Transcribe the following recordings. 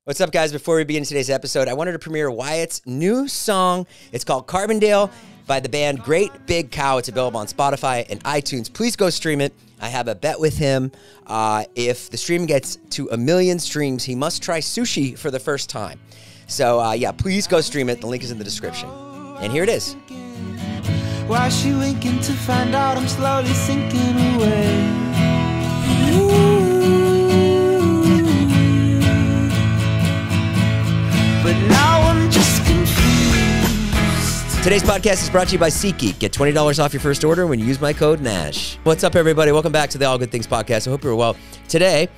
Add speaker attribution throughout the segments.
Speaker 1: What's up, guys? Before we begin today's episode, I wanted to premiere Wyatt's new song. It's called Carbondale by the band Great Big Cow. It's available on Spotify and iTunes. Please go stream it. I have a bet with him. If the stream gets to 1 million streams, he must try sushi for the first time. So, yeah, please go stream it. The link is in the description. And here it is.
Speaker 2: Why she winking to find out I'm slowly sinking away? But now I'm just confused.
Speaker 1: Today's podcast is brought to you by SeatGeek. Get $20 off your first order when you use my code NASH. What's up, everybody? Welcome back to the All Good Things podcast. I hope you're well. Today,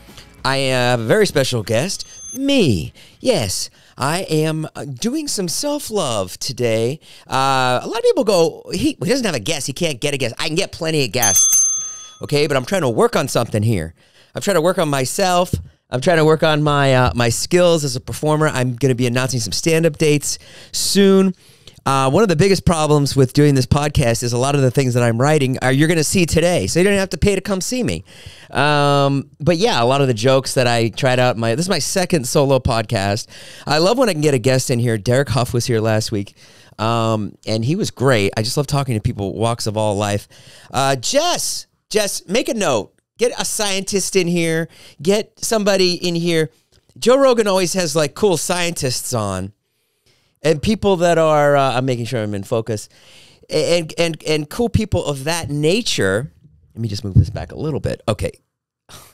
Speaker 1: I have a very special guest, me. Yes, I am doing some self-love today. A lot of people go, he doesn't have a guest. He can't get a guest. I can get plenty of guests, okay? But I'm trying to work on something here. I'm trying to work on myself. I'm trying to work on my skills as a performer. I'm going to be announcing some stand-up dates soon. One of the biggest problems with doing this podcast is a lot of the things that I'm writing you're going to see today, so you don't have to pay to come see me. But yeah, a lot of the jokes that I tried out, this is my second solo podcast. I love when I can get a guest in here. Derek Huff was here last week, and he was great. I just love talking to people, walks of all life. Jess, make a note. Get a scientist in here. Get somebody in here. Joe Rogan always has like cool scientists on, and people that are. I'm making sure I'm in focus, and cool people of that nature. Let me just move this back a little bit. Okay,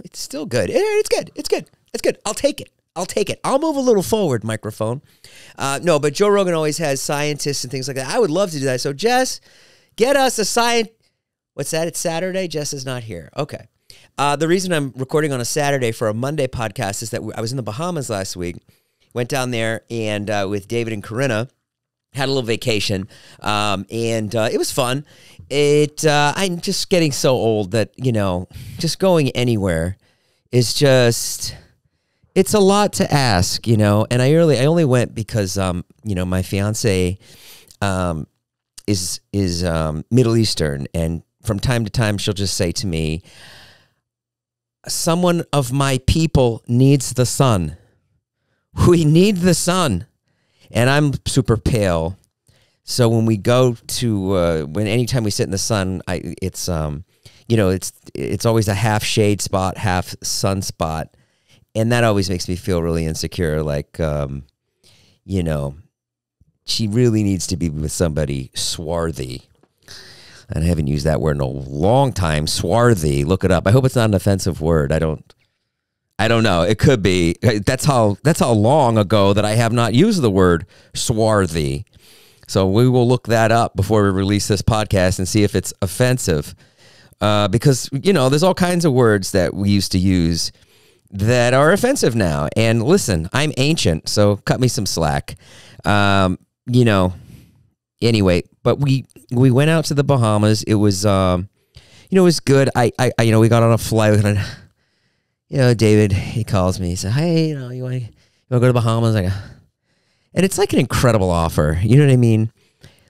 Speaker 1: it's still good. It's good. It's good. It's good. I'll take it. I'll move a little forward, microphone. No, but Joe Rogan always has scientists and things like that. I would love to do that. So Jess, get us a scientist. What's that? It's Saturday. Jess is not here. Okay. The reason I'm recording on a Saturday for a Monday podcast is that I was in the Bahamas last week, went down there and with David and Corinna, had a little vacation, and it was fun. I'm just getting so old that, just going anywhere is just, it's a lot to ask, and I only went because, my fiancé is Middle Eastern, and from time to time she'll just say to me, someone of my people needs the sun. We need the sun. And I'm super pale. So when we go to, anytime we sit in the sun, it's always a half shade spot, half sun spot. And that always makes me feel really insecure. Like, she really needs to be with somebody swarthy. And I haven't used that word in a long time. Swarthy. Look it up. I hope it's not an offensive word. I don't know. It could be. That's how long ago that I have not used the word swarthy. So we will look that up before we release this podcast and see if it's offensive. Because, there's all kinds of words that we used to use that are offensive now. And listen, I'm ancient, so cut me some slack. Anyway, but we went out to the Bahamas. It was, it was good. We got on a flight. David, he calls me. He said, "Hey, you want to go to the Bahamas?" And it's like an incredible offer. You know what I mean?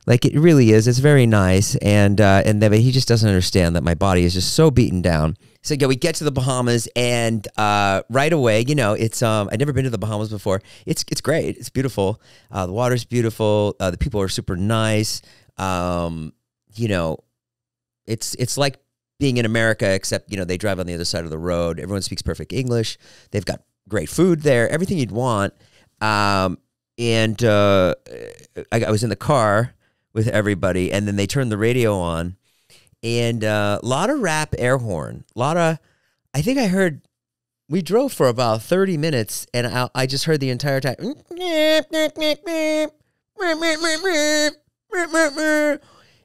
Speaker 1: Like it really is. It's very nice. And then he just doesn't understand that my body is just so beaten down. So yeah, we get to the Bahamas, and right away, it's I'd never been to the Bahamas before. It's great. It's beautiful. The water's beautiful. The people are super nice. It's like being in America, except they drive on the other side of the road. Everyone speaks perfect English. They've got great food there. Everything you'd want. I was in the car with everybody, and then they turned the radio on. And a lot of rap air horn. I think I heard, we drove for about 30 minutes, and I just heard the entire time.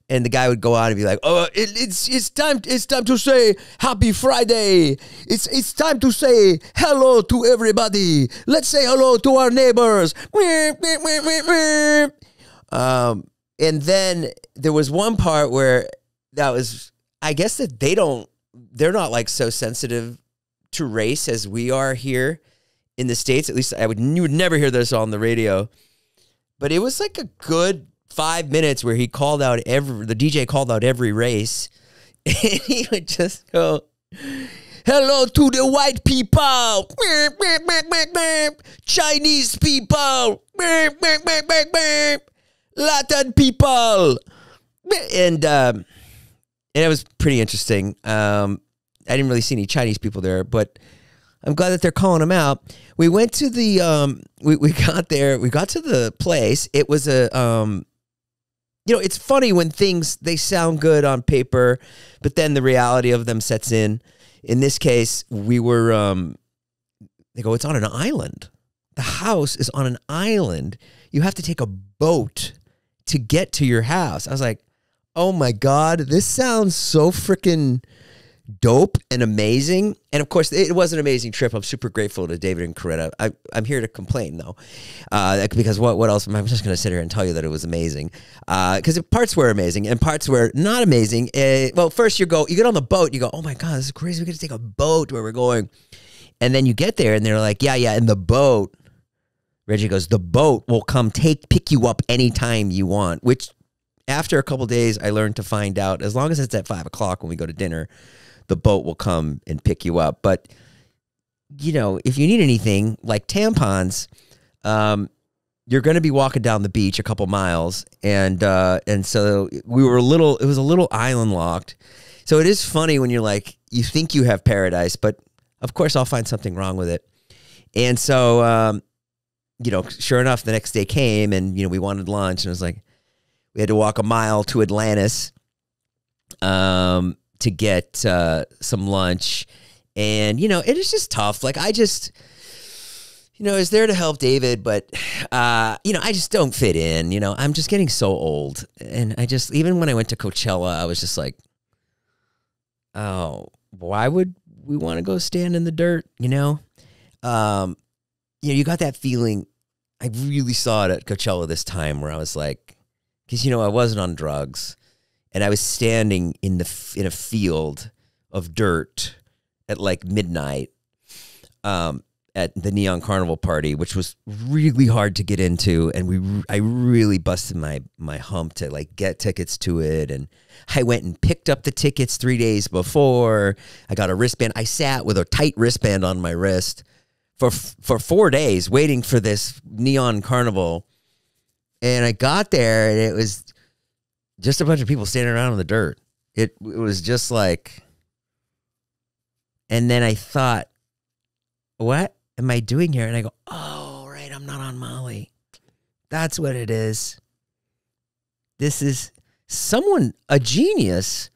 Speaker 1: And the guy would go on and be like, "Oh, it's time to say Happy Friday. It's time to say hello to everybody. Let's say hello to our neighbors." And then there was one part where I guess that they're not like so sensitive to race as we are here in the States. At least you would never hear this on the radio. But it was like a good 5 minutes where the DJ called out every race, and he would just go, Hello to the white people. Chinese people. Latin people. And it was pretty interesting. I didn't really see any Chinese people there, but I'm glad that they're calling them out. We went to the, we got there, we got to the place. It was a, you know, it's funny when things, they sound good on paper, but then the reality of them sets in. In this case, we were, they go, it's on an island. The house is on an island. You have to take a boat to get to your house. I was like, oh my God, this sounds so freaking dope and amazing. And of course, it was an amazing trip. I'm super grateful to David and Corinna. I'm here to complain though, because what else? I'm just going to sit here and tell you that it was amazing, because parts were amazing and parts were not amazing. Well, first you get on the boat, you go, oh my God, this is crazy. We got to take a boat where we're going, and then you get there and they're like, yeah, and the boat. Reggie goes, the boat will come pick you up anytime you want. Which, after a couple days, I learned to find out, as long as it's at 5 o'clock when we go to dinner, the boat will come and pick you up. But, you know, if you need anything like tampons, you're going to be walking down the beach a couple miles. And so we were it was a little island locked. So it is funny when you're like, you think you have paradise, but of course I'll find something wrong with it. And so, you know, sure enough, the next day came and, you know, we wanted lunch, and it was like, we had to walk a mile to Atlantis, to get some lunch. And, you know, it is just tough. Like, I just, you know, I was there to help David, but, you know, I just don't fit in. You know, I'm just getting so old. And I just, even when I went to Coachella, I was just like, oh, why would we want to go stand in the dirt, you know? You know, you got that feeling. I really saw it at Coachella this time where I was like, because, you know, I wasn't on drugs. And I was standing in a field of dirt at like midnight at the Neon Carnival party, which was really hard to get into. And I really busted my hump to like get tickets to it. And I went and picked up the tickets 3 days before. I got a wristband. I sat with a tight wristband on my wrist for 4 days waiting for this Neon Carnival. And I got there and it was just a bunch of people standing around in the dirt. It was just like, and then I thought, what am I doing here? And I go, oh, right, I'm not on Molly. That's what it is. This is someone, a genius,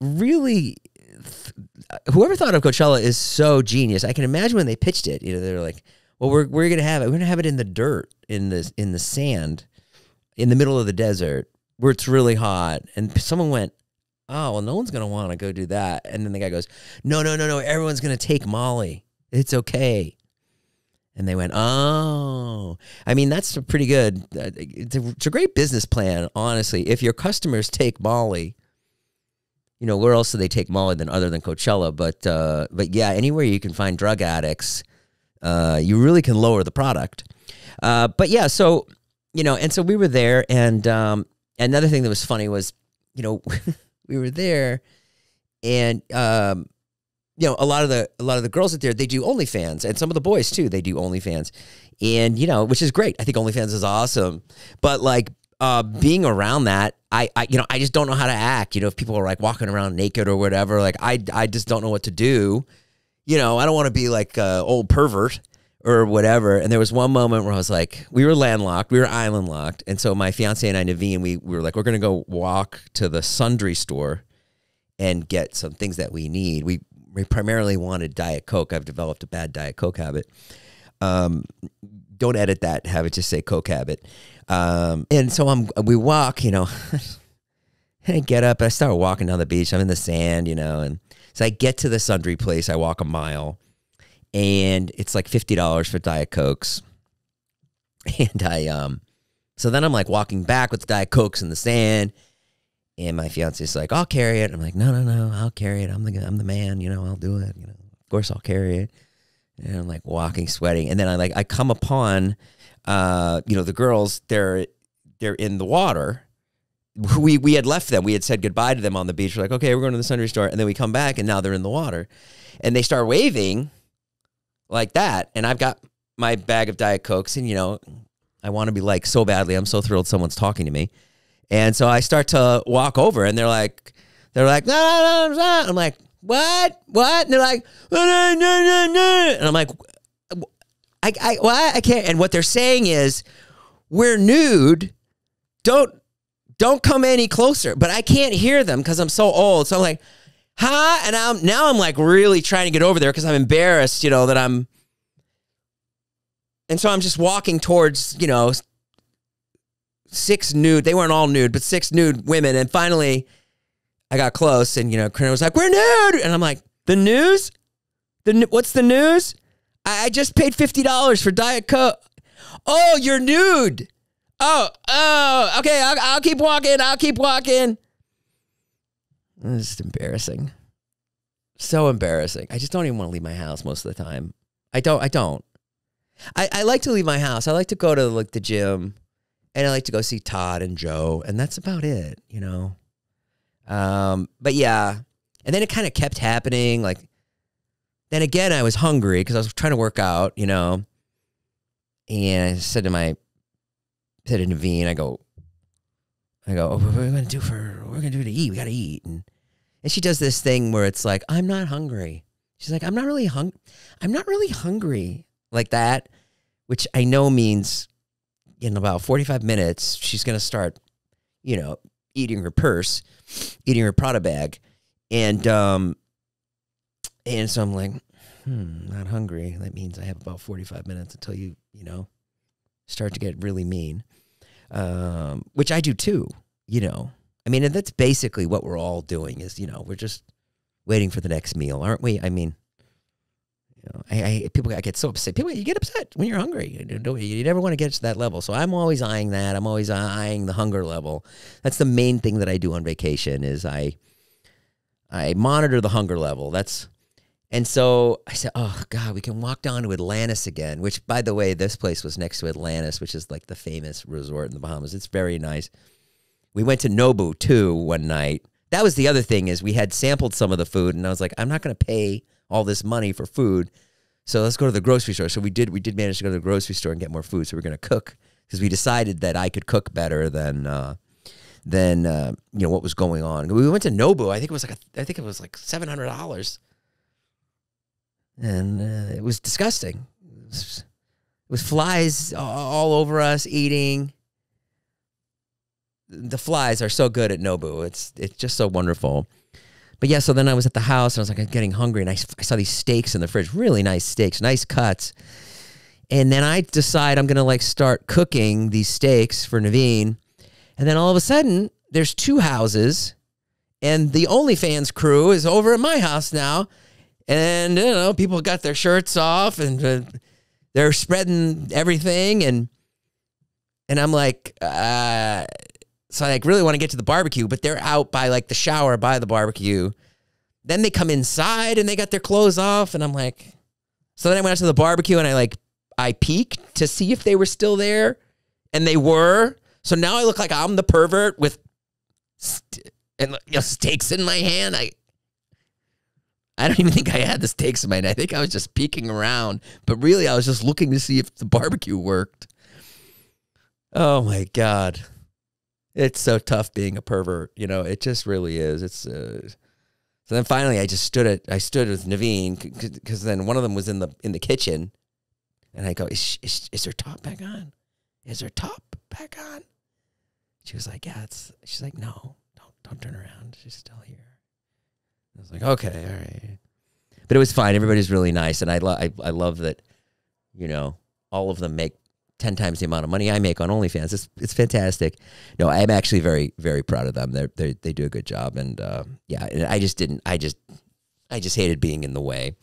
Speaker 1: really, whoever thought of Coachella is so genius. I can imagine when they pitched it, you know, they're like, well, we're going to have it. We're going to have it in the dirt, in the sand, in the middle of the desert, where it's really hot. And someone went, oh, well, no one's going to want to go do that. And then the guy goes, no, everyone's going to take Molly. It's okay. And they went, oh. I mean, that's a pretty good, it's a great business plan, honestly. If your customers take Molly, you know, where else do they take Molly other than Coachella? But yeah, anywhere you can find drug addicts, you really can lower the product. But yeah, so, you know, and so we were there, and another thing that was funny was, you know, we were there, and you know, a lot of the girls out there, they do OnlyFans, and some of the boys too, they do OnlyFans, and you know, which is great. I think OnlyFans is awesome, but like being around that, I you know, I just don't know how to act. You know, if people are like walking around naked or whatever, like I just don't know what to do. You know, I don't want to be like old pervert or whatever. And there was one moment where I was like, we were landlocked, we were island locked. And so my fiance and I, Nivine, we were like, we're going to go walk to the sundry store and get some things that we need. We primarily wanted Diet Coke. I've developed a bad Diet Coke habit. Don't edit that habit, just say Coke habit. And so we walk, you know, and I get up and I start walking down the beach. I'm in the sand, you know, and so I get to the sundry place. I walk a mile. And it's like $50 for Diet Cokes. And so then I'm like walking back with the Diet Cokes in the sand. And my fiance's like, I'll carry it. I'm like, no, I'll carry it. I'm the man, you know, I'll do it. You know, of course I'll carry it. And I'm like walking, sweating. And then I come upon, you know, the girls, they're in the water. we had left them. We had said goodbye to them on the beach. We're like, okay, we're going to the sundry store. And then we come back, and now they're in the water. And they start waving like that. And I've got my bag of Diet Cokes, and, you know, I want to be like so badly. I'm so thrilled someone's talking to me. And so I start to walk over, and they're like, no, no, no, no. I'm like, what? And they're like, no, no, no, no. And I'm like, what? I can't. And what they're saying is, we're nude. Don't come any closer. But I can't hear them because I'm so old. So I'm like, huh? And now I'm like really trying to get over there because I'm embarrassed, you know, that I'm. And so I'm just walking towards, you know, 6 nude. They weren't all nude, but 6 nude women. And finally, I got close, and, you know, Corinna was like, we're nude. And I'm like, the news? What's the news? I just paid $50 for Diet Coke. Oh, you're nude. Oh, okay. I'll keep walking. It's just embarrassing. So embarrassing. I just don't even want to leave my house most of the time. I don't. I like to leave my house. I like to go to like the gym, and I like to go see Todd and Joe, and that's about it, you know. But yeah, and then it kind of kept happening. Like, then again, I was hungry because I was trying to work out, you know. And I said to Nivine, I go, oh, what are we gonna do to eat? We gotta eat. And she does this thing where it's like, I'm not hungry. She's like, I'm not really hungry. Like that, which I know means in about 45 minutes, she's going to start, you know, eating her purse, eating her Prada bag. And so I'm like, not hungry. That means I have about 45 minutes until you know, start to get really mean, which I do too, you know. I mean, and that's basically what we're all doing is, you know, we're just waiting for the next meal, aren't we? I mean, I get so upset. You get upset when you're hungry. You never want to get to that level. So I'm always eyeing that. I'm always eyeing the hunger level. That's the main thing that I do on vacation is I monitor the hunger level. And so I said, oh God, we can walk down to Atlantis again, which, by the way, this place was next to Atlantis, which is like the famous resort in the Bahamas. It's very nice. We went to Nobu too one night. That was the other thing is we had sampled some of the food, and I was like, I'm not going to pay all this money for food, so let's go to the grocery store. So we did manage to go to the grocery store and get more food. So we're going to cook because we decided that I could cook better than you know what was going on. We went to Nobu. I think it was like $700, and it was disgusting. It was flies all over us eating. The flies are so good at Nobu. It's just so wonderful. But yeah, so then I was at the house, and I was like getting hungry, and I saw these steaks in the fridge, really nice steaks, nice cuts. And then I decide I'm going to like start cooking these steaks for Nivine. And then all of a sudden, there's 2 houses, and the OnlyFans crew is over at my house now. And, you know, people got their shirts off, and they're spreading everything. And I'm like, so I like really want to get to the barbecue, but they're out by like the shower by the barbecue. Then they come inside and they got their clothes off, and I'm like, so then I went out to the barbecue, and I peeked to see if they were still there, and they were. So now I look like I'm the pervert with steaks in my hand. I don't even think I had the steaks in my hand. I think I was just peeking around, but really I was just looking to see if the barbecue worked. Oh my God. It's so tough being a pervert, you know. It just really is. It's so then finally I stood with Nivine because then one of them was in the kitchen, and I go, is her top back on? Is her top back on? She was like, yeah. She's like, no, don't turn around. She's still here. I was like, okay, all right. But it was fine. Everybody's really nice, and I love that, you know, all of them make 10 times the amount of money I make on OnlyFans. It's fantastic. No, I'm actually very, very proud of them. They do a good job. And yeah, and I just hated being in the way.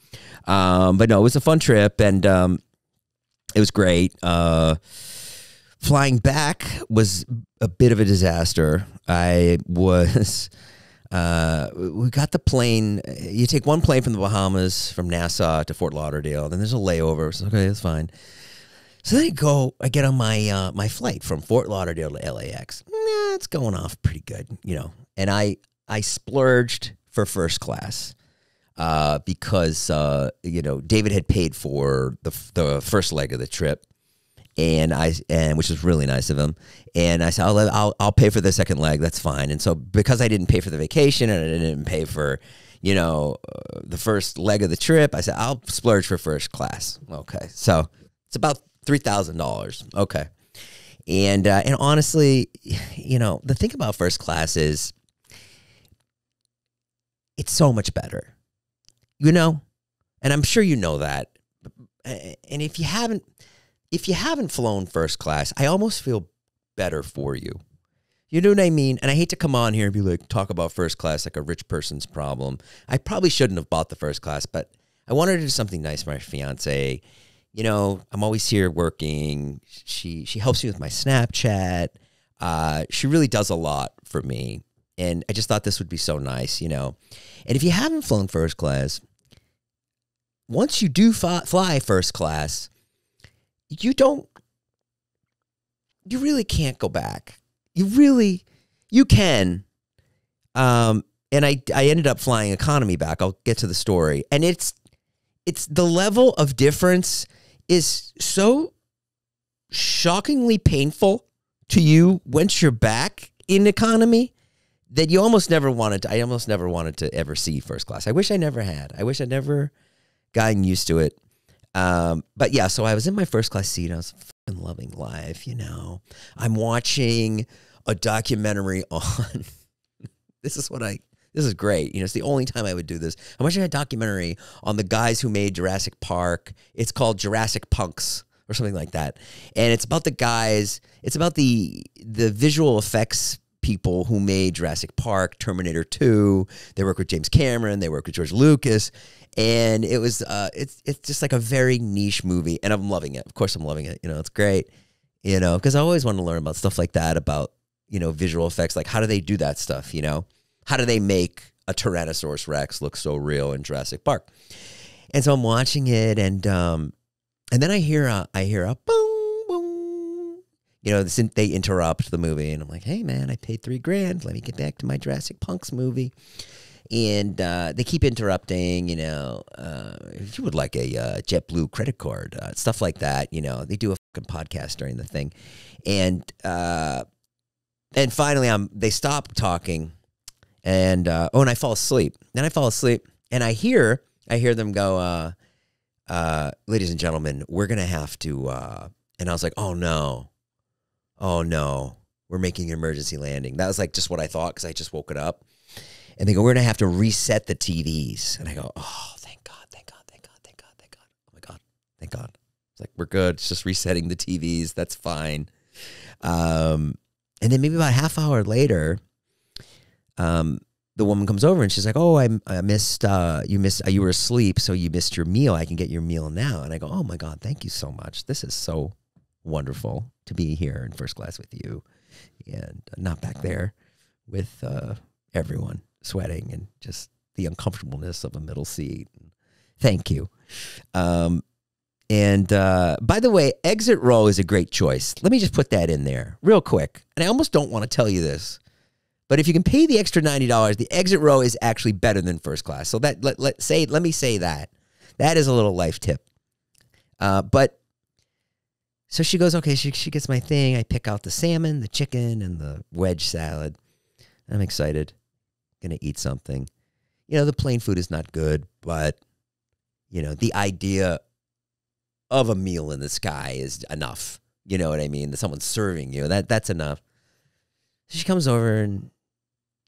Speaker 1: But no, it was a fun trip, and it was great. Flying back was a bit of a disaster. We got the plane. You take one plane from the Bahamas, from Nassau to Fort Lauderdale. Then there's a layover. So, okay, that's fine. So then I get on my flight from Fort Lauderdale to LAX. It's going off pretty good, And I splurged for first class because David had paid for the first leg of the trip, and which was really nice of him. And I said, I'll pay for the second leg. That's fine. And so because I didn't pay for the vacation and I didn't pay for the first leg of the trip, I said I'll splurge for first class. Okay, so it's about $3,000. Okay. And honestly, the thing about first class is it's so much better, and I'm sure you know that. And if you haven't flown first class, I almost feel better for you. You know what I mean? And I hate to come on here and be like, talk about first class like a rich person's problem. I probably shouldn't have bought the first class, but I wanted to do something nice for my fiance. I'm always here working. She helps me with my Snapchat. She really does a lot for me. And I just thought this would be so nice, And if you haven't flown first class, once you do fly first class, you really can't go back. You can. And I ended up flying economy back. I'll get to the story. And it's the level of difference is so shockingly painful to you once you're back in economy that I almost never wanted to ever see first class. I wish I never had. I wish I'd never gotten used to it. But yeah, so I was in my first class seat. I was fucking loving life, I'm watching a documentary on this is great. It's the only time I would do this. I'm watching a documentary on the guys who made Jurassic Park. It's called Jurassic Punks or something like that. And it's about the guys, it's about the visual effects people who made Jurassic Park, Terminator 2. They work with James Cameron. They work with George Lucas. And it was, it's just like a very niche movie. And I'm loving it. Of course I'm loving it. It's great, because I always want to learn about stuff like that, about, visual effects. Like, how do they do that stuff, How do they make a Tyrannosaurus Rex look so real in Jurassic Park? And so I'm watching it, and then I hear a boom, boom. They interrupt the movie, and I'm like, hey man, I paid $3,000. Let me get back to my Jurassic Punks movie. And they keep interrupting, if you would like a JetBlue credit card, stuff like that. They do a fucking podcast during the thing, and finally they stop talking. And and I fall asleep. Then I fall asleep, and I hear them go, ladies and gentlemen, we're gonna have to. And I was like, oh no, we're making an emergency landing. That was like just what I thought, because I just woke it up. And they go, we're gonna have to reset the TVs. And I go, oh, thank God, thank God, thank God, thank God, thank God. Oh my God, thank God. It's like, we're good. It's just resetting the TVs. That's fine. And then maybe about a half hour later, the woman comes over and she's like, oh, I missed, you were asleep, so you missed your meal. I can get your meal now. And I go, oh my God, thank you so much. This is so wonderful to be here in first class with you and not back there with everyone sweating and just the uncomfortableness of a middle seat. Thank you. By the way, exit row is a great choice. Let me just put that in there real quick. And I almost don't want to tell you this, but if you can pay the extra $90, the exit row is actually better than first class. So that let me say that. That is a little life tip. But so she goes, okay, she gets my thing. I pick out the salmon, the chicken, and the wedge salad. I'm excited. Gonna eat something. The plain food is not good, but the idea of a meal in the sky is enough. You know what I mean? That someone's serving you. That's enough. She comes over and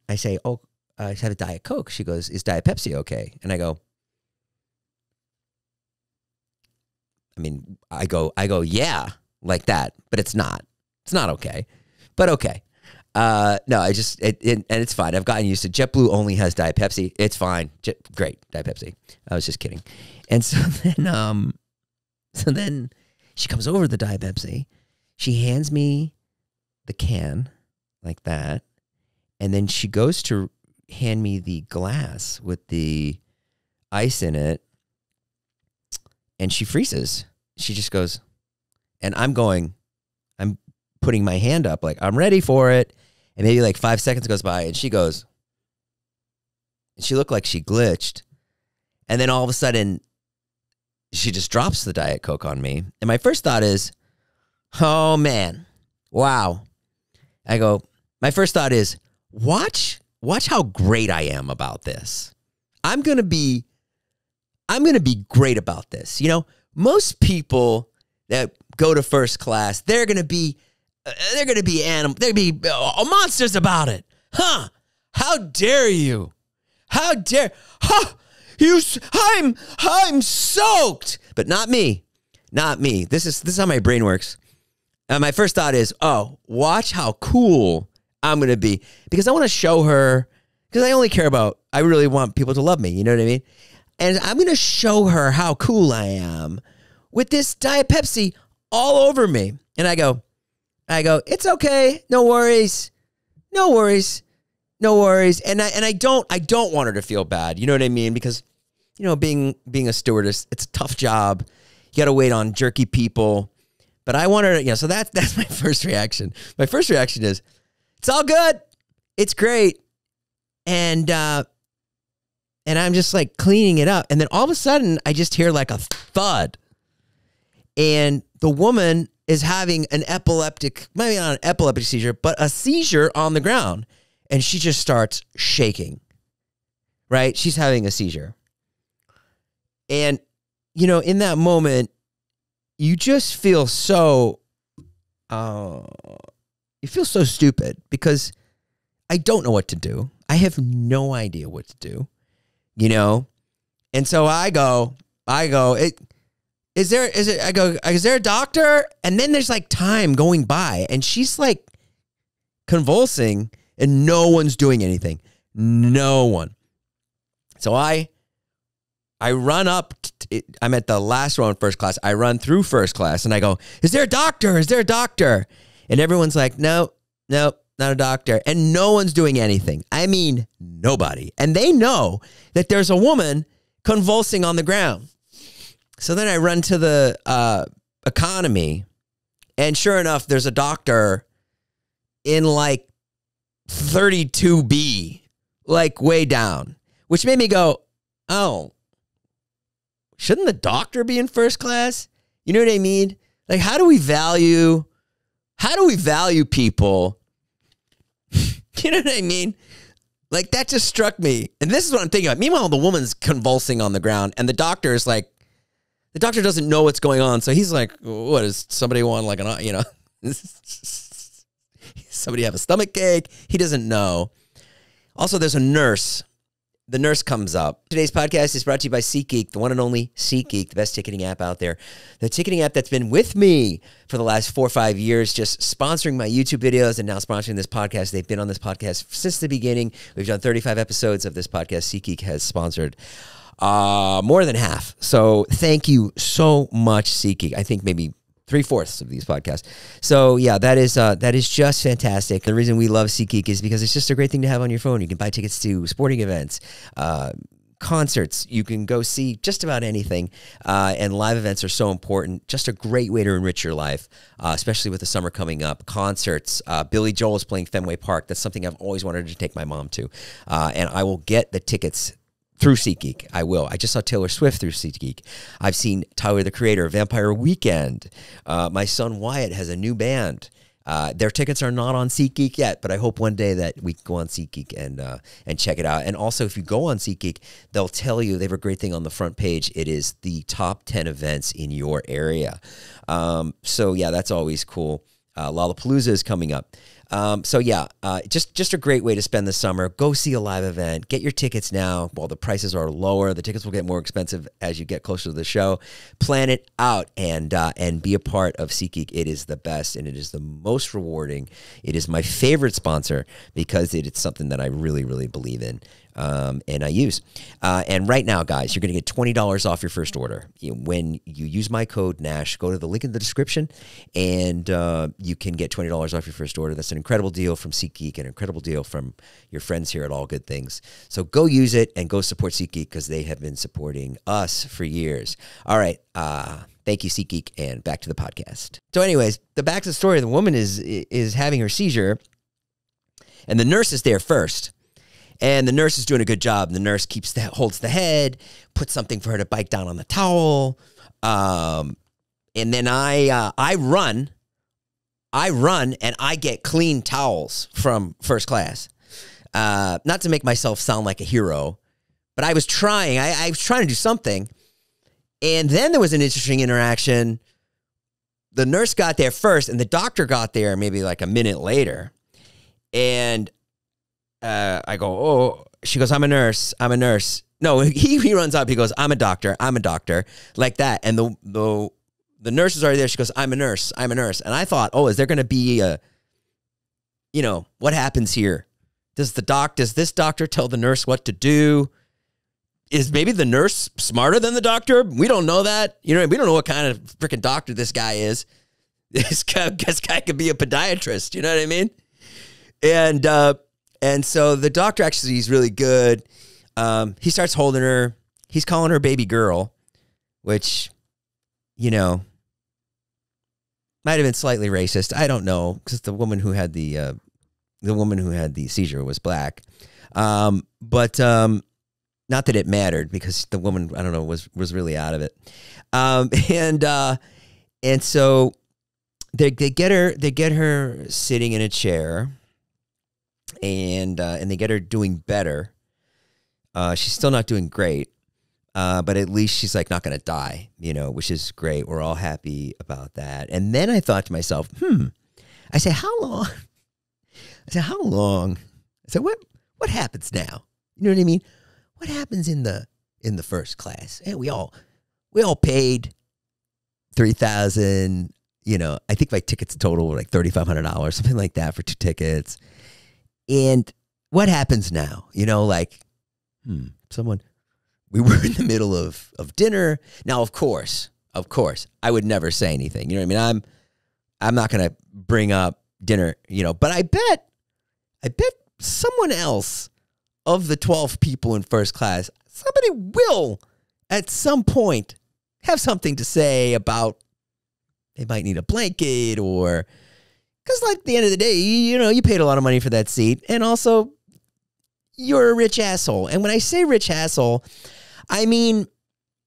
Speaker 1: I say, oh, I have a Diet Coke. She goes, is Diet Pepsi okay? And I go, I go, yeah, like that, but it's not. It's not okay, but okay. No, I just, and it's fine. I've gotten used to JetBlue only has Diet Pepsi. It's fine. Great, Diet Pepsi. I was just kidding. And so then she comes over to the Diet Pepsi. She hands me the can like that. And then she goes to hand me the glass with the ice in it. And she freezes. She just goes, And I'm putting my hand up like I'm ready for it. And maybe like 5 seconds goes by and she goes, and she looked like she glitched. And then all of a sudden she just drops the Diet Coke on me. And my first thought is, oh man, wow. My first thought is, watch how great I am about this. I'm going to be great about this. You know, most people that go to first class, they're going to be monsters about it. Huh? How dare you? How dare, huh? I'm soaked, but not me. Not me. This is how my brain works. And my first thought is, oh, watch how cool I'm going to be, because I want to show her, because I really want people to love me. You know what I mean? And I'm going to show her how cool I am with this Diet Pepsi all over me. And I go, it's okay. No worries. No worries. No worries. And I don't want her to feel bad. You know what I mean? Because, you know, being a stewardess, it's a tough job. You got to wait on jerky people. But I want her to, you know, so that's my first reaction. My first reaction is, it's all good. It's great. And I'm just like cleaning it up. And then all of a sudden I just hear like a thud. And the woman is having maybe not an epileptic seizure, but a seizure on the ground. And she just starts shaking, right? She's having a seizure. And, you know, in that moment, you just feel so, stupid, because I don't know what to do. I have no idea what to do, you know? And so I go, is there a doctor? And then there's like time going by and she's like convulsing and no one's doing anything. No one. So I run up. I'm at the last row in first class. I run through first class and I go, is there a doctor? Is there a doctor? And everyone's like, no, not a doctor. And no one's doing anything. I mean, nobody. And they know that there's a woman convulsing on the ground. So then I run to the economy, and sure enough, there's a doctor in like 32B, like way down, which made me go, oh, shouldn't the doctor be in first class? You know what I mean? Like, how do we value people? You know what I mean? Like, that just struck me. And this is what I'm thinking about. Meanwhile, the woman's convulsing on the ground, and the doctor is like, the doctor doesn't know what's going on. So he's like, what, does somebody want like an, you know, somebody have a stomach ache? He doesn't know. Also, there's a nurse. The nurse comes up. Today's podcast is brought to you by SeatGeek, the one and only SeatGeek, the best ticketing app out there. The ticketing app that's been with me for the last 4 or 5 years, just sponsoring my YouTube videos and now sponsoring this podcast. They've been on this podcast since the beginning. We've done 35 episodes of this podcast. SeatGeek has sponsored more than half. So thank you so much, SeatGeek. I think maybe 3/4 of these podcasts. So yeah, that is just fantastic. The reason we love SeatGeek is because it's just a great thing to have on your phone. You can buy tickets to sporting events, concerts. You can go see just about anything. And live events are so important. Just a great way to enrich your life, especially with the summer coming up. Concerts. Billy Joel is playing Fenway Park. That's something I've always wanted to take my mom to. And I will get the tickets through SeatGeek. I will. I just saw Taylor Swift through SeatGeek. I've seen Tyler, the Creator, Vampire Weekend. My son Wyatt has a new band. Their tickets are not on SeatGeek yet, but I hope one day that we go on SeatGeek and check it out. And also, if you go on SeatGeek, they'll tell you, they have a great thing on the front page. It is the top 10 events in your area. So yeah, that's always cool. Lollapalooza is coming up. So yeah, just a great way to spend the summer. Go see a live event. Get your tickets now while the prices are lower. The tickets will get more expensive as you get closer to the show. Plan it out and be a part of SeatGeek. It is the best and it is the most rewarding. It is my favorite sponsor because it's something that I really, really believe in. And I use. And right now, guys, you're going to get $20 off your first order. When you use my code NASH, go to the link in the description, and you can get $20 off your first order. That's an incredible deal from SeatGeek, an incredible deal from your friends here at All Good Things. So go use it and go support SeatGeek because they have been supporting us for years. All right, Thank you, SeatGeek, and back to the podcast. So anyways, the back to the story, the woman is having her seizure, and the nurse is there first. And the nurse is doing a good job. The nurse holds the head, puts something for her to bite down on the towel. And then I run, and I get clean towels from first class. Not to make myself sound like a hero, but I was trying. I was trying to do something. And then there was an interesting interaction. The nurse got there first, and the doctor got there maybe like a minute later. And I go, oh, she goes, I'm a nurse. No, he runs up. He goes, I'm a doctor, like that. And the nurse is already there. She goes, I'm a nurse. And I thought, oh, is there going to be what happens here? Does this doctor tell the nurse what to do? Is maybe the nurse smarter than the doctor? We don't know that. We don't know what kind of freaking doctor this guy is. This guy could be a podiatrist. You know what I mean? And so the doctor actually is really good. He starts holding her. He's calling her baby girl, which, might have been slightly racist. I don't know, because the woman who had the seizure was black. But not that it mattered, because the woman, I don't know, was really out of it. And so they get her sitting in a chair. And they get her doing better. She's still not doing great, but at least she's like not going to die, which is great. We're all happy about that. And then I thought to myself, I said, how long? I said, what happens now? You know what I mean? What happens in the first class? And we all paid $3,000. I think my tickets total were like $3,500, something like that for 2 tickets. And what happens now? We were in the middle of dinner. Now, of course, I would never say anything. You know what I mean? I'm not going to bring up dinner, but I bet someone else of the 12 people in first class, somebody will at some point have something to say about they might need a blanket, or because like at the end of the day, you paid a lot of money for that seat, and also you're a rich asshole. And when I say rich asshole, I mean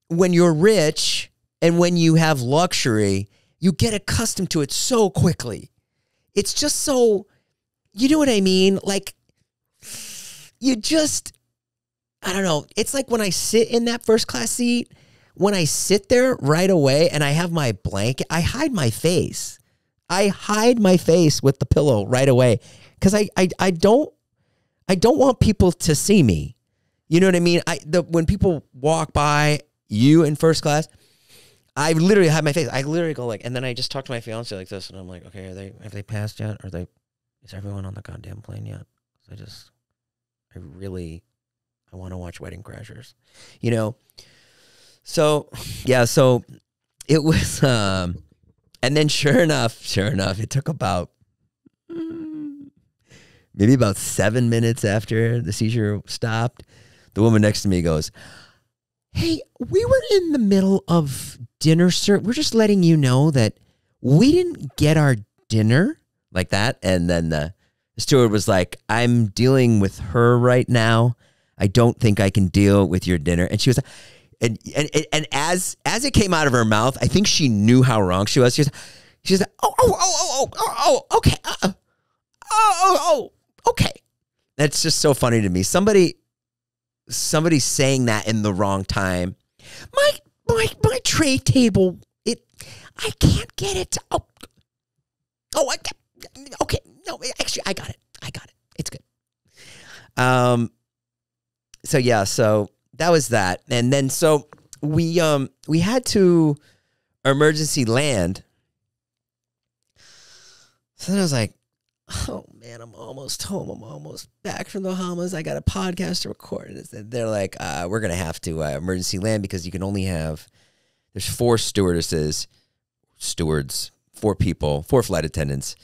Speaker 1: when you're rich and when you have luxury, you get accustomed to it so quickly. It's just so, you know what I mean? Like, you just, I don't know. It's like when I sit in that first class seat, when I sit there right away and I have my blanket, I hide my face. I hide my face with the pillow right away because I don't want people to see me. You know what I mean? When people walk by you in first class, I literally hide my face. I literally go like, and then I just talk to my fiance like this, and I'm like, okay, have they passed yet? Is everyone on the goddamn plane yet? I want to watch Wedding Crashers, So yeah, so it was, and then sure enough, it took about maybe about 7 minutes after the seizure stopped, the woman next to me goes, "Hey, we were in the middle of dinner, sir. We're just letting you know that we didn't get our dinner," like that. And then the steward was like, "I'm dealing with her right now. I don't think I can deal with your dinner." And she was, and as it came out of her mouth, I think she knew how wrong she was. She was like, okay, okay. That's just so funny to me. Somebody saying that in the wrong time. My tray table, I can't get it to, okay. No, actually, I got it. It's good. So yeah, so that was that. And then, so we had to emergency land. So then I was like, oh man, I'm almost home. I'm almost back from the Bahamas. I got a podcast to record. And they're like, we're going to have to emergency land because you can only have, there's 4 stewards, 4 people, 4 flight attendants,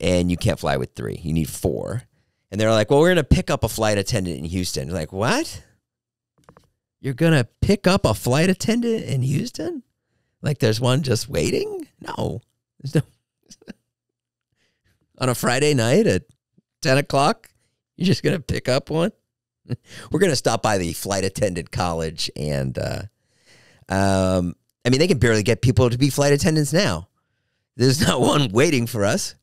Speaker 1: and you can't fly with 3. You need 4. And they're like, well, we're going to pick up a flight attendant in Houston. Like, what? You're going to pick up a flight attendant in Houston? Like there's one just waiting? No. There's no. On a Friday night at 10 o'clock, you're just going to pick up one? We're going to stop by the flight attendant college and, I mean, they can barely get people to be flight attendants now. There's not one waiting for us.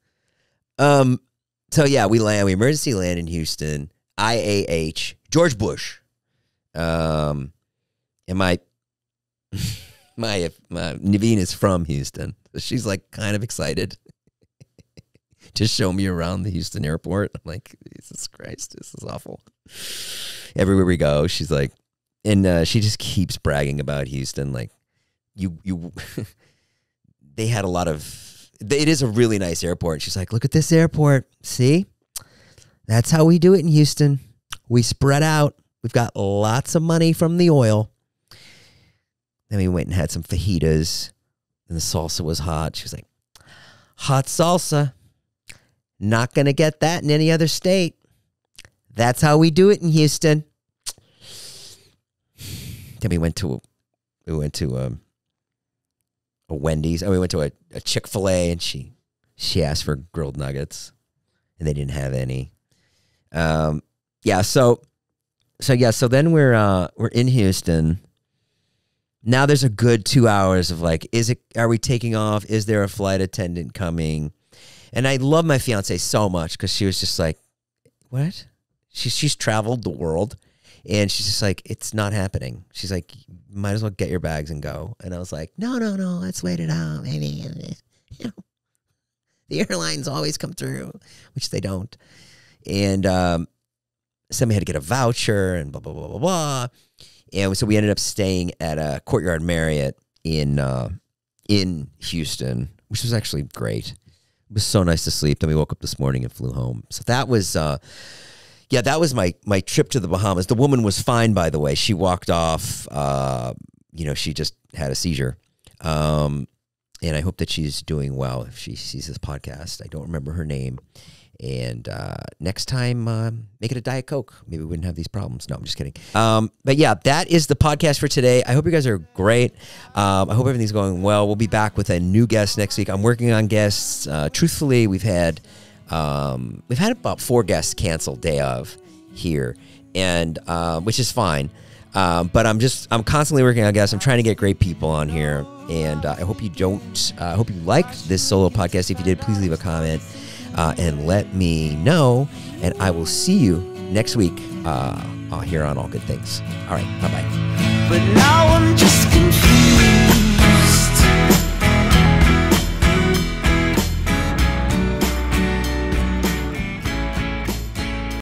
Speaker 1: So yeah, we emergency land in Houston, IAH, George Bush. And my Nivine is from Houston. So she's like kind of excited to show me around the Houston airport. I'm like, Jesus Christ, this is awful. Everywhere we go, she's like, and she just keeps bragging about Houston. Like, they had a lot of, it is a really nice airport. She's like, look at this airport. See? That's how we do it in Houston. We spread out. We've got lots of money from the oil. Then we went and had some fajitas, and the salsa was hot. She was like, hot salsa. Not going to get that in any other state. That's how we do it in Houston. Then we went to a Wendy's. Oh, we went to a Chick-fil-A, and she asked for grilled nuggets, and they didn't have any. Yeah. So then we're in Houston. Now there's a good 2 hours of like, are we taking off? Is there a flight attendant coming? And I love my fiance so much because she was just like, what? She's traveled the world, and she's just like, it's not happening. She's like, might as well get your bags and go. And I was like, no, let's wait it out. Maybe, you know, the airlines always come through, which they don't. And somebody had to get a voucher and blah, blah, blah, blah, blah. And so we ended up staying at a Courtyard Marriott in Houston, which was actually great. It was so nice to sleep. Then we woke up this morning and flew home. So that was, that was my trip to the Bahamas. The woman was fine, by the way. She walked off. She just had a seizure. And I hope that she's doing well if she sees this podcast. I don't remember her name. And next time, make it a Diet Coke. Maybe we wouldn't have these problems. No, I'm just kidding. But yeah, that is the podcast for today. I hope you guys are great. I hope everything's going well. We'll be back with a new guest next week. I'm working on guests. Truthfully, we've had about 4 guests canceled day of here, and which is fine. But I'm constantly working on guests. I'm trying to get great people on here, and I hope you liked this solo podcast. If you did, please leave a comment. And let me know, and I will see you next week here on All Good Things. All right, bye-bye.
Speaker 2: But now I'm just confused.